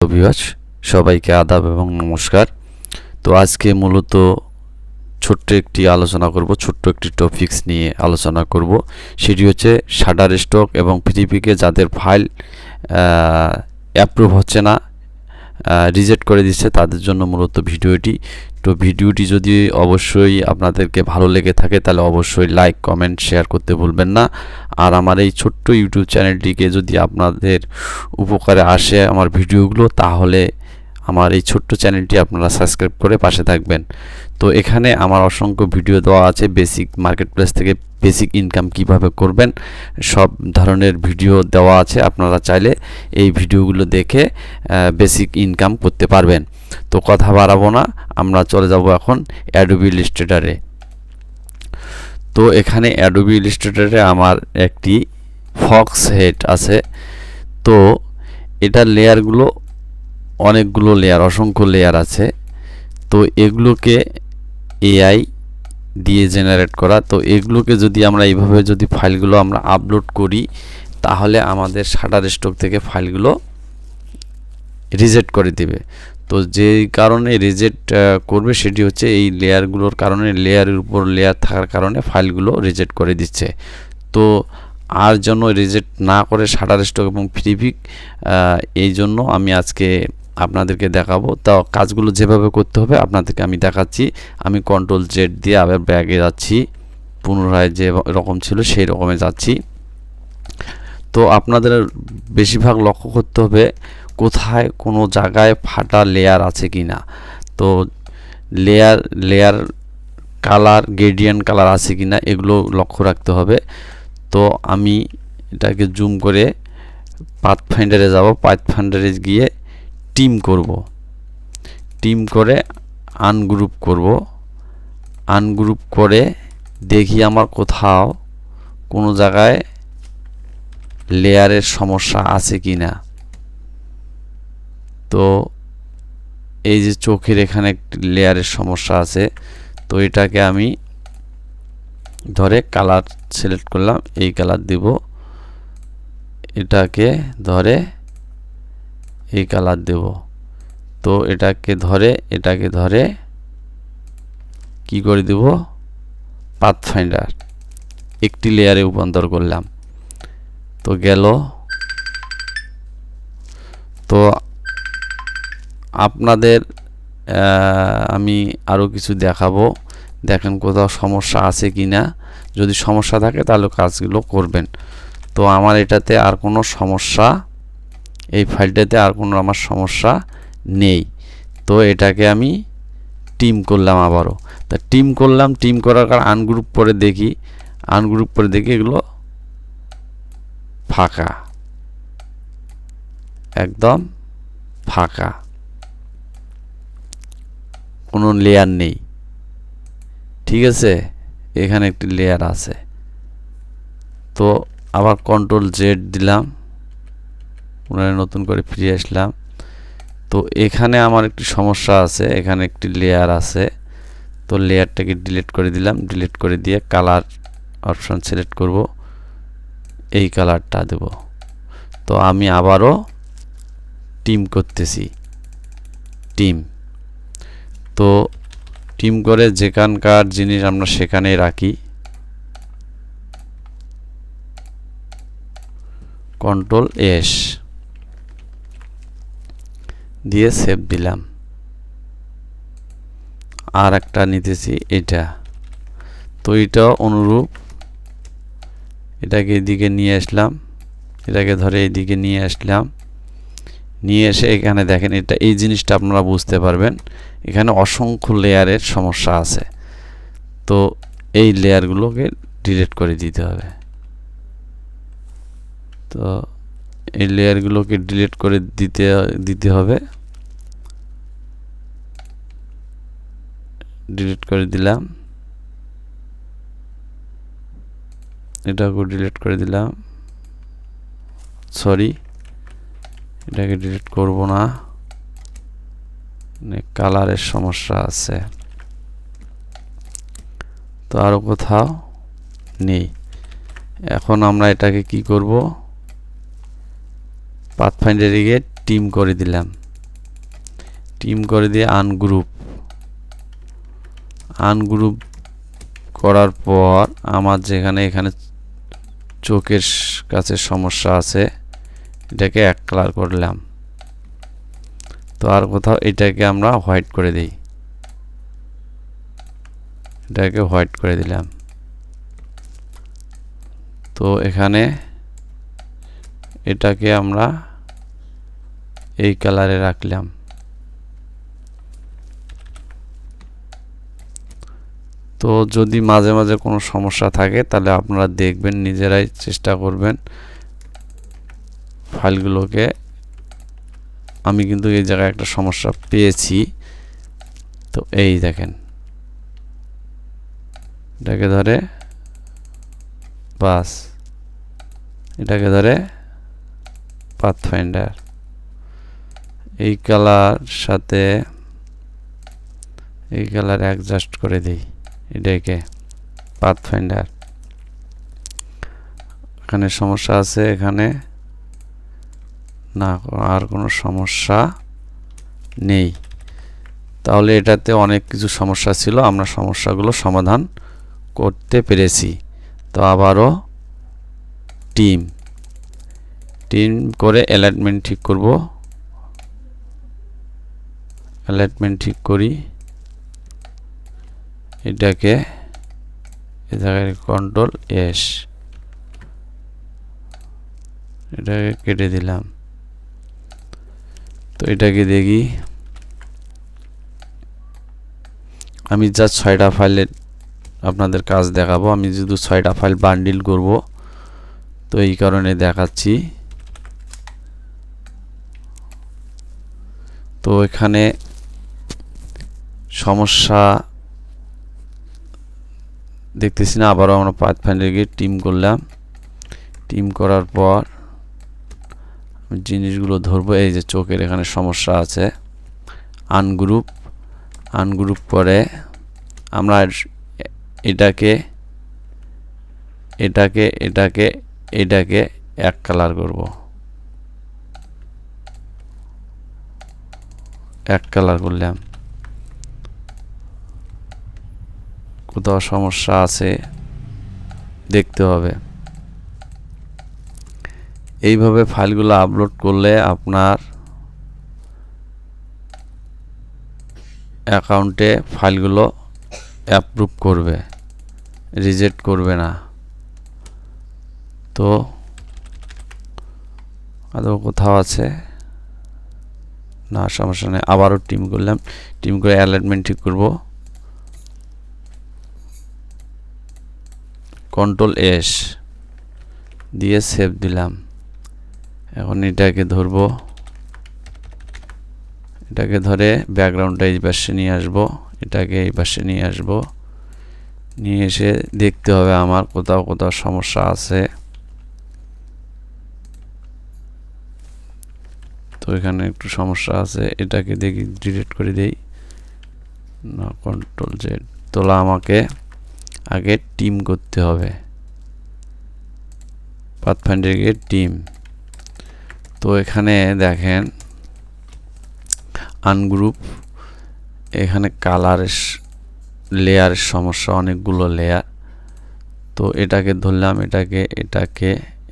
Viewers সবাইকে আদাব এবং নমস্কার। তো আজকে মূলত ছোট্ট একটি আলোচনা করব, ছোট্ট একটি টপিকস নিয়ে আলোচনা করব। সেটি হচ্ছে শাটার স্টক এবং পিটিপিকে যাদের ফাইল অ্যাপ্রুভ হচ্ছে না, রিজেক্ট করে দিচ্ছে, তাদের জন্য মূলত ভিডিওটি। তো ভিডিওটি যদি অবশ্যই আপনাদেরকে ভালো লেগে থাকে তাহলে অবশ্যই লাইক, কমেন্ট, শেয়ার করতে ভুলবেন না। আর আমার এই ছোট্ট ইউটিউব চ্যানেলটিকে যদি আপনাদের উপকারে আসে আমার ভিডিওগুলো, তাহলে আমার এই ছোট্ট চ্যানেলটি আপনারা সাবস্ক্রাইব করে পাশে থাকবেন। তো এখানে আমার অসংখ্য ভিডিও দেওয়া আছে, বেসিক মার্কেটপ্লেস থেকে বেসিক ইনকাম কিভাবে করবেন সব ধরনের ভিডিও দেওয়া আছে। আপনারা চাইলে এই ভিডিওগুলো দেখে বেসিক ইনকাম করতে পারবেন। তো কথা বাড়াবো না, আমরা চলে যাব এখন অ্যাডোবি ইলাস্ট্রেটরে। তো এখানে অ্যাডোবি ইলাস্ট্রেটরে আমার একটি ফক্স হেড আছে। তো এটার লেয়ারগুলো অনেকগুলো লেয়ার, অসংখ্য লেয়ার আছে। তো এগুলোকে এআই দিয়ে জেনারেট করা। তো এগুলোকে যদি আমরা এইভাবে যদি ফাইলগুলো আমরা আপলোড করি, তাহলে আমাদের শাটার স্টক থেকে ফাইলগুলো রিজেক্ট করে দেবে। তো যেই কারণে রিজেক্ট করবে সেটি হচ্ছে এই লেয়ারগুলোর কারণে, লেয়ারের উপর লেয়ার থাকার কারণে ফাইলগুলো রিজেক্ট করে দিচ্ছে। তো আর জন্য রিজেক্ট না করে শাটার স্টক এবং ফ্রিপিক, এই জন্য আমি আজকে আপনাদেরকে দেখাবো। তো কাজগুলো যেভাবে করতে হবে আপনাদেরকে আমি দেখাচ্ছি। আমি কন্ট্রোল জেড দিয়ে আবার ব্যাগে যাচ্ছি, পুনরায় যে রকম ছিল সেই রকমে যাচ্ছি। তো আপনাদের বেশিরভাগ লক্ষ্য করতে হবে কোথায় কোনো জায়গায় ফাটা লেয়ার আছে কি না। তো লেয়ার কালার, গ্রেডিয়েন্ট কালার আছে কি না, এগুলো লক্ষ্য রাখতে হবে। তো আমি এটাকে জুম করে পাথফাইন্ডারে যাব, পাথফাইন্ডারে গিয়ে টিম করব, টিম করে আনগ্রুপ করব। আনগ্রুপ করে দেখি আমার কোথাও কোনো জায়গায় লেয়ারের সমস্যা আছে কি না। তো এই যে চোখের এখানে একটি লেয়ারের সমস্যা আছে। তো এটাকে আমি ধরে কালার সিলেক্ট করলাম, এই কালার দিব। এটাকে ধরে এই কালার দেব। তো এটাকে ধরে কি করে দেব, পাথফাইন্ডার একটি লেয়ারে রূপান্তর করলাম। তো গেল। তো আপনাদের আমি আরও কিছু দেখাবো, দেখেন কোথাও সমস্যা আছে কি না। যদি সমস্যা থাকে তাহলে কাজগুলো করবেন। তো আমার এটাতে আর কোনো সমস্যা, এই ফাইলটাতে আর কোনো আমার সমস্যা নেই। তো এটাকে আমি টিম করলাম আবারও। তা টিম করলাম, টিম করার কারণ আনগ্রুপ করে দেখি, এগুলো ফাঁকা, একদম ফাঁকা, কোনো লেয়ার নেই। ঠিক আছে, এখানে একটি লেয়ার আছে। তো আবার কন্ট্রোল জেড দিলাম, পুনরায় নতুন করে ফিরে আসলাম। তো এখানে আমার একটি সমস্যা আছে, এখানে একটি লেয়ার আছে। তো লেয়ারটাকে ডিলিট করে দিলাম, ডিলিট করে দিয়ে কালার অপশন সিলেক্ট করব, এই কালারটা দেব। তো আমি আবারও টিম করতেছি, টিম। তো টিম করে যেখানকার জিনিস আমরা সেখানেই রাখি, কন্ট্রোল এস দিয়ে সেভ দিলাম। আর একটা নিতেছি এটা। তো এটাও অনুরূপ, এটাকে এদিকে নিয়ে আসলাম, এটাকে ধরে এদিকে নিয়ে আসলাম, নিয়ে এসে এখানে দেখেন, এটা এই জিনিসটা আপনারা বুঝতে পারবেন, এখানে অসংখ্য লেয়ারের সমস্যা আছে। তো এই লেয়ারগুলোকে ডিলিট করে দিতে হবে। তো এই লেয়ারগুলোকে ডিলিট করে দিতে হবে। ডিলিট করে দিলাম, এটাকে ডিলিট করে দিলাম। সরি, এটাকে ডিলিট করব না, কালারের সমস্যা আছে। তো আরও কোথাও নেই। এখন আমরা এটাকে কি করব, পাথফাইন্ডারে গিয়ে টিম করে দিলাম। টিম করে দিয়ে আনগ্রুপ করার পর আমার যেখানে এখানে চোখের কাছে সমস্যা আছে এটাকে এক কালার করলাম। তো আর কোথাও এটাকে আমরা হোয়াইট করে দিই, এটাকে হোয়াইট করে দিলাম। তো এখানে এটাকে আমরা এই কালারে রাখলাম। তো যদি মাঝে মাঝে কোনো সমস্যা থাকে তাহলে আপনারা দেখবেন, নিজেরাই চেষ্টা করবেন ফাইলগুলোকে। আমি কিন্তু এই জায়গায় একটা সমস্যা পেয়েছি। তো এই দেখেন, এটাকে ধরে বাস, এটাকে ধরে পাথফাইন্ডার, এই কালার সাথে এই কালার অ্যাডজাস্ট করে দিই, এটাকে পাথফাইন্ডার। এখানে সমস্যা আছে, এখানে না, আর কোনো সমস্যা নেই। তাহলে এটাতে অনেক কিছু সমস্যা ছিল, আমরা সমস্যাগুলো সমাধান করতে পেরেছি। তো আবারও টিম করে অ্যালাইনমেন্ট ঠিক করব। অ্যালাইনমেন্ট ঠিক করি, এটাকে এ জায়গায় কন্ট্রোল এস, এটাকে কেটে দিলাম। তো এটাকে দেখি, আমি জাস্ট 6টা ফাইলের আপনাদের কাজ দেখাবো। আমি যদি 6টা ফাইল বান্ডিল করব, তো এই কারণে দেখাচ্ছি। তো এখানে সমস্যা দেখতেছি না। আবারও আমরা পাথফাইন্ডারকে টিম করলাম। টিম করার পর জিনিসগুলো ধরবো। এই যে চোখের এখানে সমস্যা আছে, আনগ্রুপ করে আমরা এটাকে এক কালার করব, এক কালার করলাম। কোথাও সমস্যা আছে দেখতে হবে। এইভাবে ফাইলগুলো আপলোড করলে আপনার অ্যাকাউন্টে ফাইলগুলো অ্যাপ্রুভ করবে, রিজেক্ট করবে না। তো আদৌ কোথাও আছে না, সমস্যা নেই। আবারও টিম করলাম, টিম করে অ্যালাইনমেন্ট ঠিক করব, কন্ট্রোল এস দিয়ে সেভ দিলাম। এখন এটাকে ধরবো, এটাকে ধরে ব্যাকগ্রাউন্ডটা এই পাশে নিয়ে আসবো, এটাকে এই পাশে নিয়ে আসবো, নিয়ে এসে দেখতে হবে আমার কোথাও সমস্যা আছে। তো এখানে একটু সমস্যা আছে, এটাকে দেখি ডিলিট করে দেই না, কন্ট্রোল জেড। তোলা আমাকে আগে টিম করতে হবে, পাথফাইন্ডারকে টিম। তো এখানে দেখেন আনগ্রুপ, এখানে কালারের লেয়ারের সমস্যা, অনেকগুলো লেয়ার। তো এটাকে ধরলাম,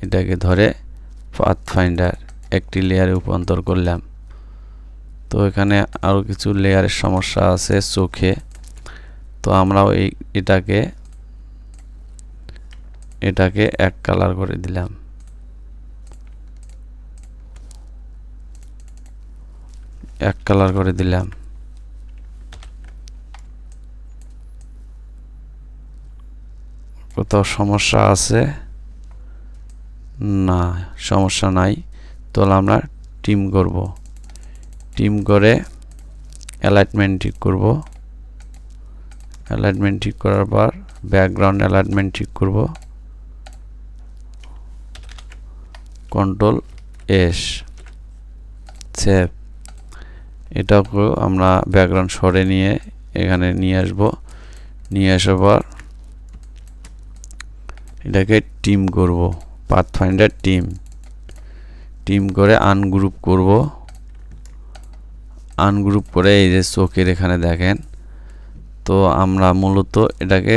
এটাকে ধরে পাথফাইন্ডার একটি লেয়ারে রূপান্তর করলাম। তো এখানে আরও কিছু লেয়ারের সমস্যা আছে চোখে। তো আমরাও এটাকে এক কালার করে দিলাম, এক কালার করে দিলাম। কোথাও সমস্যা আছে না, সমস্যা নাই। তো আমরা টিম করব, টিম করে অ্যালাইনমেন্ট ঠিক করব। অ্যালাইনমেন্ট ঠিক করার পর ব্যাকগ্রাউন্ড অ্যালাইনমেন্ট ঠিক করব, কন্ট্রোল এস সেভ। এটাকেও আমরা ব্যাকগ্রাউন্ড সরে নিয়ে এখানে নিয়ে আসব। নিয়ে আসার পর এটাকে টিম করব, পাথফাইন্ডার টিম করে আনগ্রুপ করব। আনগ্রুপ করে এই যে চোখের এখানে দেখেন। তো আমরা মূলত এটাকে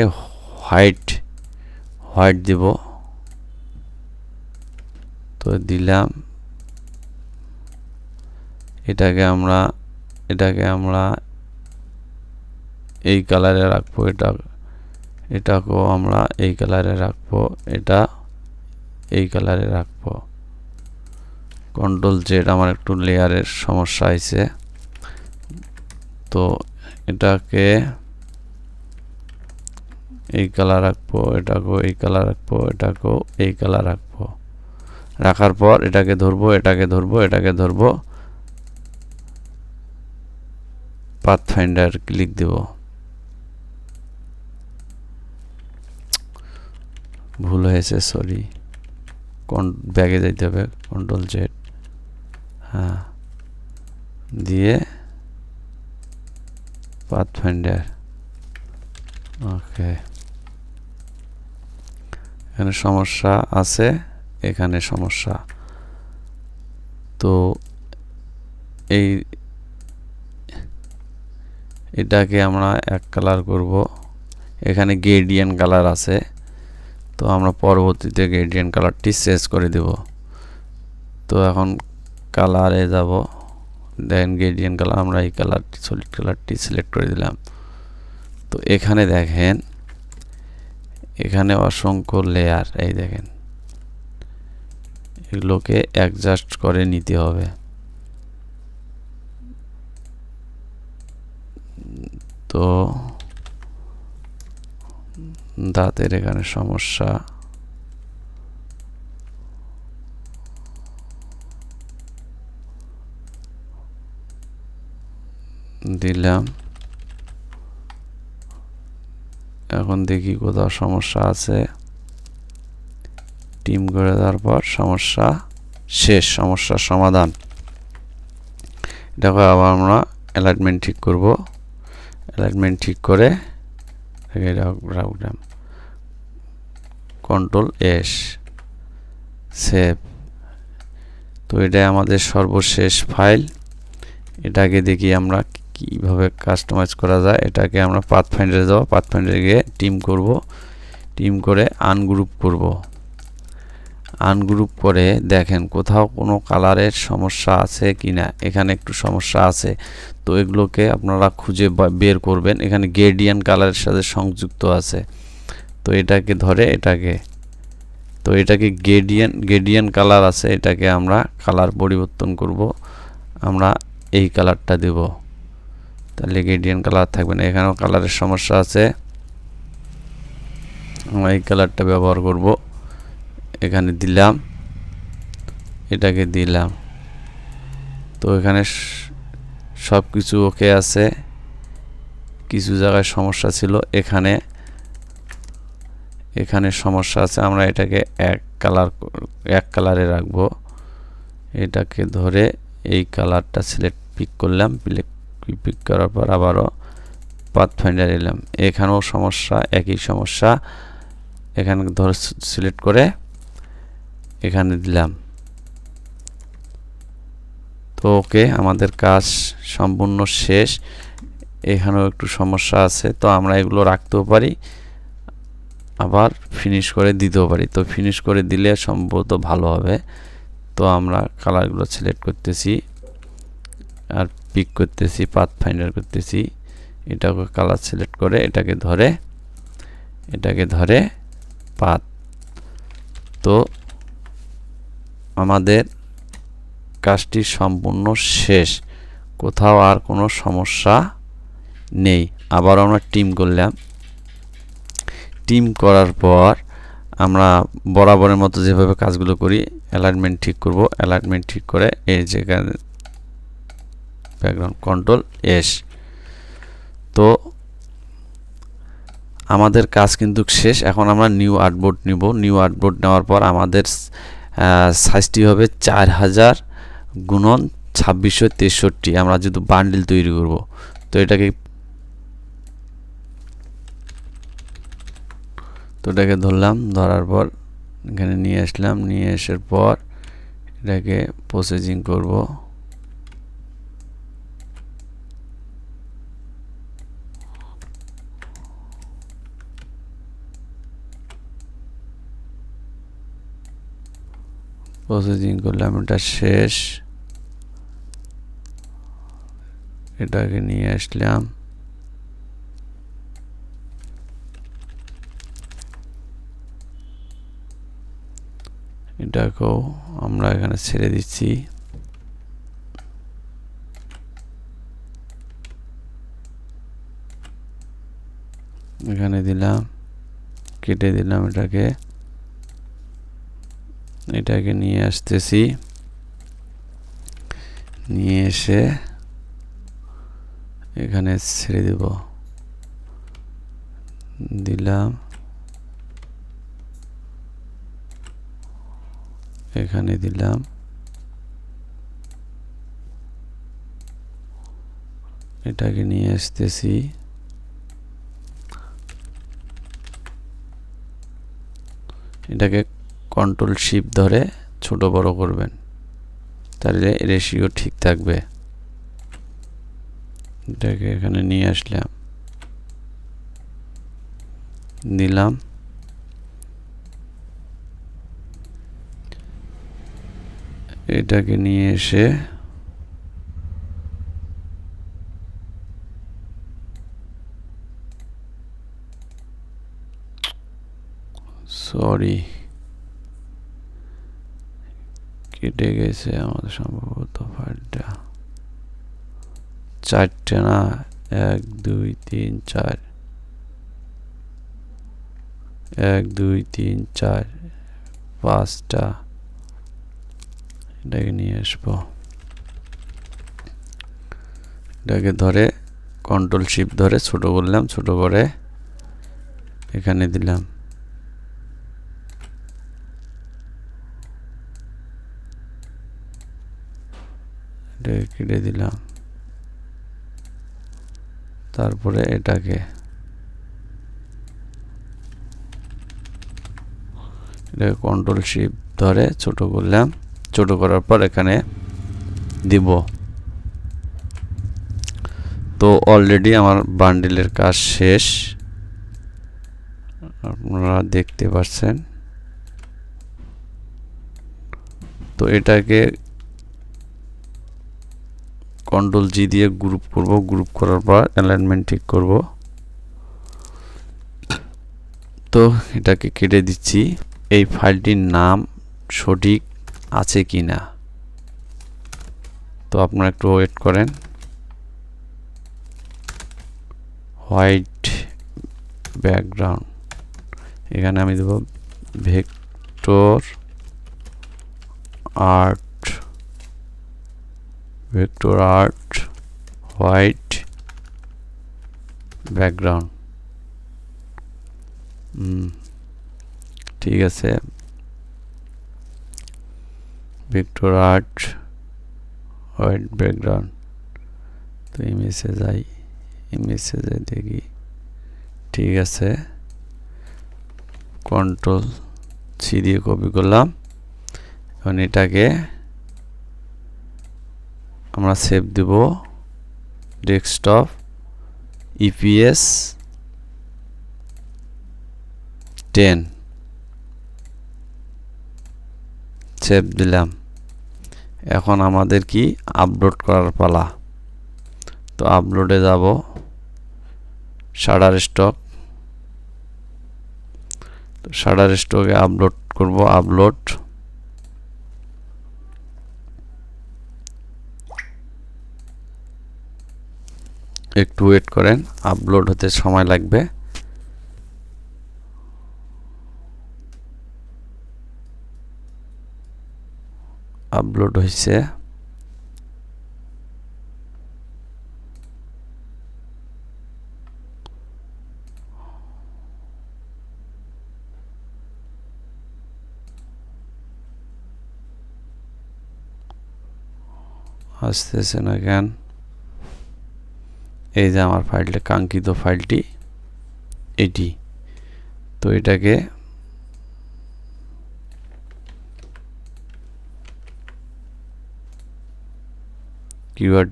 হোয়াইট দিব। তো দিলাম, এটাকে আমরা এই কালারে রাখবো, এটাকেও আমরা এই কালারে রাখবো, এটা এই কালারে রাখবো। Ctrl Z, আমার একটু লেয়ারের সমস্যা হয়েছে, তো এটাকে এই কালার রাখবো, এটাকেও এই কালার রাখবো, এটাকেও এই কালার রাখবো। রাখার পর এটাকে ধরবো, পাথফাইন্ডার ক্লিক দেব। ভুল হয়েছে, সরি, ব্যাগে যাইতে হবে, Ctrl Z, হ্যাঁ, দিয়ে পাথফাইন্ডার। ওকে, এখানে সমস্যা আছে, এখানে সমস্যা। তো এটাকে আমরা এক কালার করব। এখানে গ্রেডিয়েন্ট কালার আছে, তো আমরা পরবর্তীতে গ্রেডিয়েন্ট কালারটি চেঞ্জ করে দেব। তো এখন কালারে যাব, দেন গ্রেডিয়েন্ট কালার, আমরা এই কালারটি, সলিড কালারটি সিলেক্ট করে দিলাম। তো এখানে দেখেন, এখানে অসংখ্য লেয়ার, এই দেখেন, এগুলোকে অ্যাডজাস্ট করে নিতে হবে। তো দাঁতের এখানে সমস্যা, দিলাম। এখন দেখি কোথাও সমস্যা আছে, টিম করে দেওয়ার পর সমস্যা শেষ, সমস্যার সমাধান। এটাকে আবার আমরা অ্যালাইনমেন্ট ঠিক করব। অ্যালাইনমেন্ট ঠিক করে রাখলাম, Ctrl S, সেভ। তো এটাই আমাদের সর্বশেষ ফাইল। এটাকে দেখি আমরা কিভাবে কাস্টমাইজ করা যায়। এটাকে আমরা পাথফাইন্ডারে যাব, পাথফাইন্ডারে গিয়ে টিম করব, টিম করে আনগ্রুপ করব। আনগ্রুপ করে দেখেন কোথাও কোনো কালারের সমস্যা আছে কিনা। এখানে একটু সমস্যা আছে, তো এগুলোকে আপনারা খুঁজে বের করবেন। এখানে গ্রেডিয়েন্ট কালারের সাথে সংযুক্ত আছে, তো এটাকে ধরে এটাকে গ্রেডিয়েন্ট কালার আছে, এটাকে আমরা কালার পরিবর্তন করব। আমরা এই কালারটা দেব, তাহলে গ্রেডিয়েন্ট কালার থাকবে না। এখানেও কালারের সমস্যা আছে, আমরা এই কালারটা ব্যবহার করব। এখানে দিলাম, এটাকে দিলাম। তো এখানে সব কিছু ওকে আছে, কিছু জায়গায় সমস্যা ছিল, এখানে সমস্যা আছে। আমরা এটাকে এক কালারে রাখবো। এটাকে ধরে এই কালারটা পিক করলাম, পিক করার পর আবারও পাথফাইন্ডার এলাম। এখানেও সমস্যা, একই সমস্যা। এখানে ধরে সিলেক্ট করে এখানে দিলাম। তো ওকে, আমাদের কাজ সম্পূর্ণ শেষ। এখানেও একটু সমস্যা আছে, তো আমরা এগুলো রাখতেও পারি, আবার ফিনিশ করে দিতেও পারি। তো ফিনিশ করে দিলে সম্ভবত ভালো হবে। তো আমরা কালারগুলো সিলেক্ট করতেছি আর পিক করতেছি, পাথফাইন্ডার করতেছি। এটাকে কালার সিলেক্ট করে এটাকে ধরে পাথ। তো আমাদের কাজটি সম্পূর্ণ শেষ, কোথাও আর কোনো সমস্যা নেই। আবার আমরা টিম করলাম। টিম করার পর আমরা বরাবরের মতো যেভাবে কাজগুলো করি, অ্যালাইনমেন্ট ঠিক করব। অ্যালাইনমেন্ট ঠিক করে এই জায়গায় ব্যাকগ্রাউন্ড, Ctrl S। তো আমাদের কাজ কিন্তু শেষ। এখন আমরা নিউ আর্টবোর্ড নিব। নিউ আর্টবোর্ড নেওয়ার পর আমাদের সাইজটি হবে 4000 × 2663। আমরা যেহেতু বান্ডিল তৈরি করব, তো এটাকে ধরলাম, ধরার পর এখানে নিয়ে আসলাম। নিয়ে আসার পর এটাকে প্রসেসিং করব। প্রসেসিং করলাম, এটা শেষ। এটাকে নিয়ে আসলাম, এটাকেও আমরা এখানে ছেড়ে দিচ্ছি। এখানে দিলাম, কেটে দিলাম এটাকে নিয়ে আসতেছি, নিয়ে এসে এখানে ছেড়ে দেব, দিলাম, এখানে দিলাম, এটাকে নিয়ে আসতেছি, এটাকে কন্ট্রোল শিফট ধরে ছোট বড় করবেন, তাহলে রেশিও ঠিক থাকবে। এটাকে এখানে নিয়ে আসলাম, দিলাম, এটাকে নিয়ে এসে সরি কেটে গেছে আমাদের সম্ভবত ফাইলটা, 4টে না, 1 2 3 4, 1 2 3 4 5টা। এটাকে নিয়ে আসবো, এটাকে ধরে কন্ট্রোল শিফট ধরে ছোট করলাম, ছোট করে এখানে দিলাম, এটাকে কেটে দিলাম, তারপরে এটাকে কন্ট্রোল শিফট ধরে ছোট করলাম, ছোট করার পর এখানে দিব। তো অলরেডি আমার বান্ডেলের কাজ শেষ, আপনারা দেখতে পাচ্ছেন। তো এটাকে কন্ট্রোল জি দিয়ে গ্রুপ করব, গ্রুপ করার পর অ্যালাইনমেন্ট ঠিক করব। তো এটাকে কেটে দিচ্ছি। এই ফাইলটির নাম সঠিক আছে কিনা, তো আপনারা একটু ওয়েট করেন। হোয়াইট ব্যাকগ্রাউন্ড, এখানে আমি দেব vector art, vector art white background. ঠিক আছে, ভেক্টর আর্ট হোয়াইট ব্যাকগ্রাউন্ড। তো ইমেজে যাই, ইমেজে যাই দেখি, ঠিক আছে। কন্ট্রোল সি দিয়ে কপি করলাম, এখন এটাকে আমরা সেভ দেব ডেস্কটপ ইপিএস 10, সেভ দিলাম। এখন আমাদের কি আপলোড করার পালা। তো আপলোডে যাব, শাটারস্টক, তো শাটারস্টকে আপলোড করব, আপলোড। একটু ওয়েট করেন, আপলোড হতে সময় লাগবে। আপলোড হয়েছে, আসতেছে না কেন? এই যে আমার ফাইলটা, কাঙ্ক্ষিত ফাইলটি এটি। তো এটাকে কিওয়ার্ড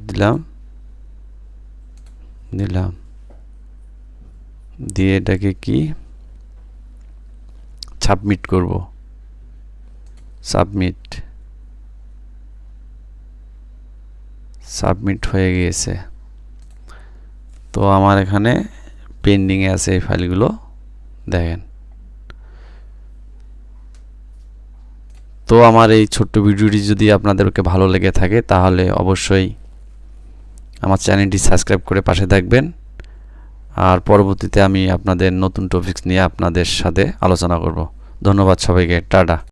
দিলাম, দিয়ে এটাকে কি সাবমিট করব, সাবমিট। সাবমিট হয়ে গিয়েছে। তো আমার এখানে পেন্ডিংয়ে আছে এই ফাইলগুলো, দেখেন। তো আমার এই ছোট্ট ভিডিওটি যদি আপনাদেরকে ভালো লেগে থাকে তাহলে অবশ্যই আমার চ্যানেলটি সাবস্ক্রাইব করে পাশে থাকবেন। আর পরবর্তীতে আমি আপনাদের নতুন টপিকস নিয়ে আপনাদের সাথে আলোচনা করব। ধন্যবাদ সবাইকে, টাটা।